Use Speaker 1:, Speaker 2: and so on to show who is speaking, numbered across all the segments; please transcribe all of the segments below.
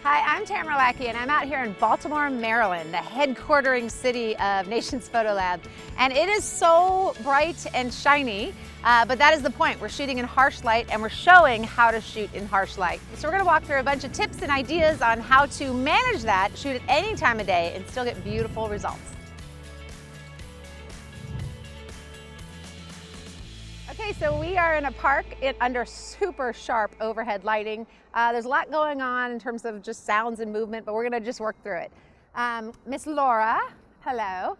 Speaker 1: Hi, I'm Tamara Lackey, and I'm out here in Baltimore, Maryland, the headquartering city of Nations Photo Lab. And it is so bright and shiny, but that is the point. We're shooting in harsh light, and we're showing how to shoot in harsh light. So we're gonna walk through a bunch of tips and ideas on how to manage that, shoot at any time of day, and still get beautiful results. Okay, so we are in a park under super sharp overhead lighting. There's a lot going on in terms of just sounds and movement, but we're gonna just work through it. Miss Laura, hello.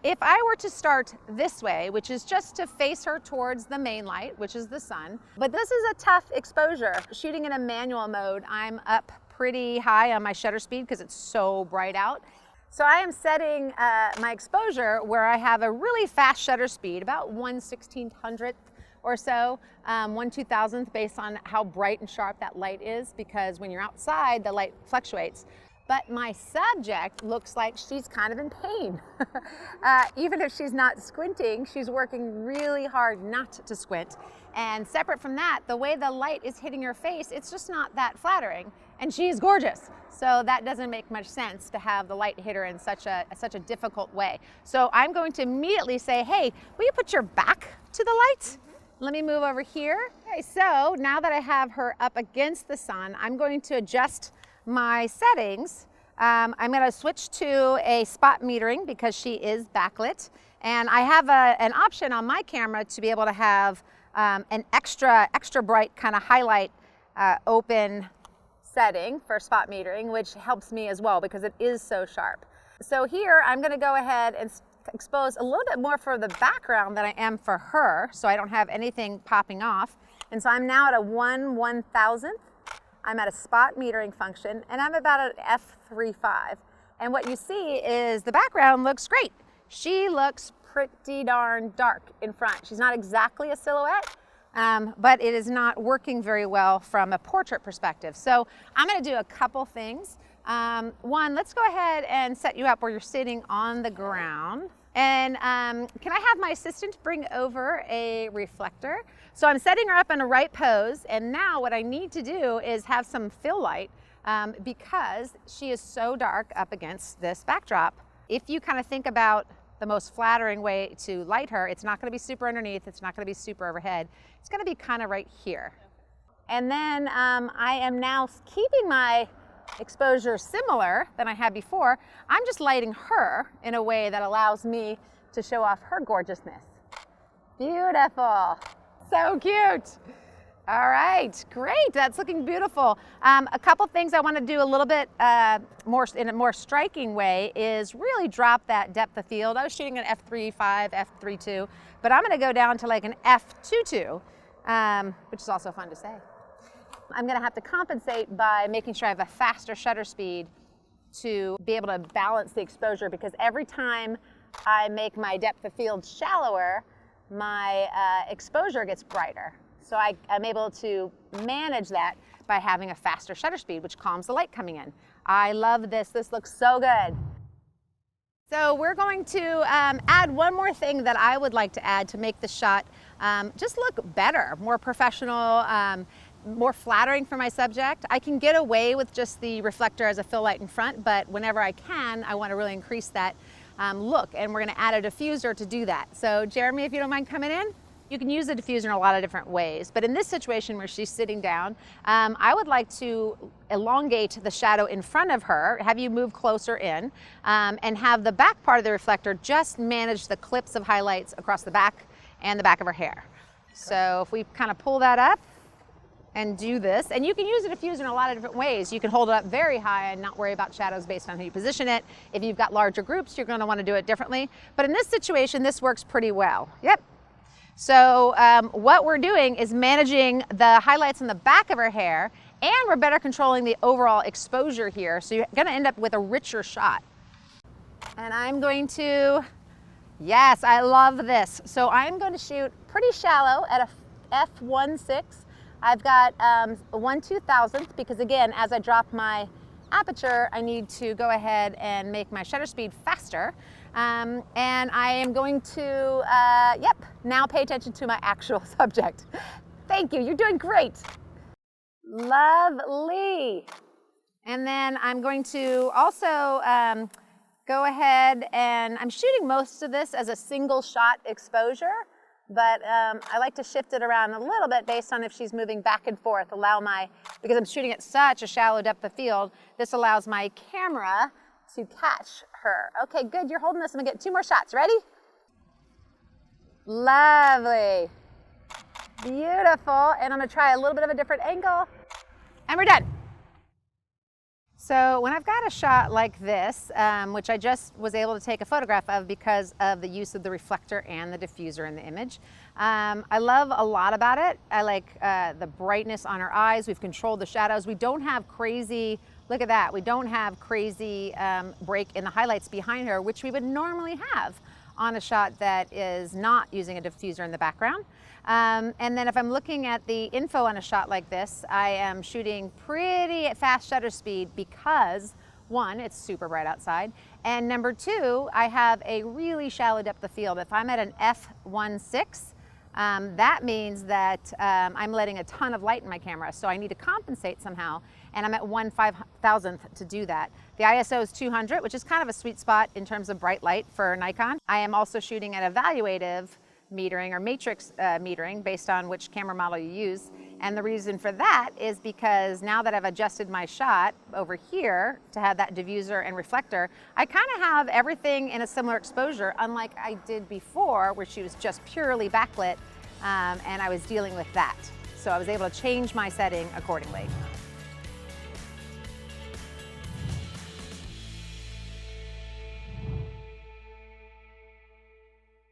Speaker 1: If I were to start this way, which is just to face her towards the main light, which is the sun, but this is a tough exposure. Shooting in a manual mode, I'm up pretty high on my shutter speed because it's so bright out. So I am setting my exposure where I have a really fast shutter speed, about 1/1600th or so, 1/2000th based on how bright and sharp that light is, because when you're outside, the light fluctuates. But my subject looks like she's kind of in pain. Even if she's not squinting, she's working really hard not to squint. And separate from that, the way the light is hitting her face, it's just not that flattering. And she's gorgeous. So that doesn't make much sense to have the light hit her in such a difficult way. So I'm going to immediately say, hey, will you put your back to the light? Let me move over here. Okay, so now that I have her up against the sun, I'm going to adjust my settings. I'm going to switch to a spot metering because she is backlit. And I have an option on my camera to be able to have an extra bright kind of highlight open setting for spot metering, which helps me as well because it is so sharp. So here I'm going to go ahead and expose a little bit more for the background than I am for her, so I don't have anything popping off. And so I'm now at a 1/1000th. I'm at a spot metering function, and I'm about at f3.5. And what you see is the background looks great. She looks pretty darn dark in front. She's not exactly a silhouette, but it is not working very well from a portrait perspective. So I'm going to do a couple things. One, let's go ahead and set you up where you're sitting on the ground. And can I have my assistant bring over a reflector? So I'm setting her up in a right pose, and now what I need to do is have some fill light because she is so dark up against this backdrop. If you kind of think about the most flattering way to light her, it's not going to be super underneath, it's not going to be super overhead, it's going to be kind of right here. And then I am now keeping my exposure similar than I had before. I'm just lighting her in a way that allows me to show off her gorgeousness. Beautiful, so cute. All right, great, that's looking beautiful. A couple things I want to do a little bit more in a more striking way is really drop that depth of field. I was shooting an f3.5, f3.2, but I'm going to go down to like an f2.2, which is also fun to say. I'm going to have to compensate by making sure I have a faster shutter speed to be able to balance the exposure, because every time I make my depth of field shallower, my exposure gets brighter. So I'm able to manage that by having a faster shutter speed, which calms the light coming in. I love this. This looks so good. So we're going to add one more thing that I would like to add to make the shot just look better, more professional, more flattering for my subject. I can get away with just the reflector as a fill light in front, but whenever I can, I want to really increase that look, and we're going to add a diffuser to do that. So Jeremy, if you don't mind coming in. You can use a diffuser in a lot of different ways, but in this situation where she's sitting down, I would like to elongate the shadow in front of her, have you move closer in, and have the back part of the reflector just manage the clips of highlights across the back and the back of her hair. So if we kind of pull that up and do this, and you can use a diffuser in a lot of different ways. You can hold it up very high and not worry about shadows based on how you position it. If you've got larger groups, you're going to want to do it differently. But in this situation, this works pretty well. Yep. So what we're doing is managing the highlights on the back of her hair, and we're better controlling the overall exposure here. So you're going to end up with a richer shot. And I'm going to, yes, I love this. So I'm going to shoot pretty shallow at a f1.6. I've got 1/2000th because, again, as I drop my aperture, I need to go ahead and make my shutter speed faster. And I am going to, now pay attention to my actual subject. Thank you, you're doing great. Lovely. And And then I'm going to also go ahead and I'm shooting most of this as a single shot exposure, but I like to shift it around a little bit based on if she's moving back and forth, because I'm shooting at such a shallow depth of field, this allows my camera to catch her. Okay, good, you're holding this. I'm gonna get 2 more shots. Ready? Lovely. Beautiful. And I'm gonna try a little bit of a different angle. And we're done. So when I've got a shot like this, which I just was able to take a photograph of because of the use of the reflector and the diffuser in the image, I love a lot about it. I like the brightness on her eyes. We've controlled the shadows. We don't have crazy, look at that, we don't have crazy break in the highlights behind her, which we would normally have on a shot that is not using a diffuser in the background. And then if I'm looking at the info on a shot like this, I am shooting pretty fast shutter speed because 1, it's super bright outside, and number 2, I have a really shallow depth of field. If I'm at an f1.6, that means that I'm letting a ton of light in my camera, so I need to compensate somehow, and I'm at 1/5000th to do that. The ISO is 200, which is kind of a sweet spot in terms of bright light for Nikon. I am also shooting at evaluative metering or matrix metering based on which camera model you use. And the reason for that is because now that I've adjusted my shot over here to have that diffuser and reflector, I kind of have everything in a similar exposure, unlike I did before where she was just purely backlit and I was dealing with that. So I was able to change my setting accordingly.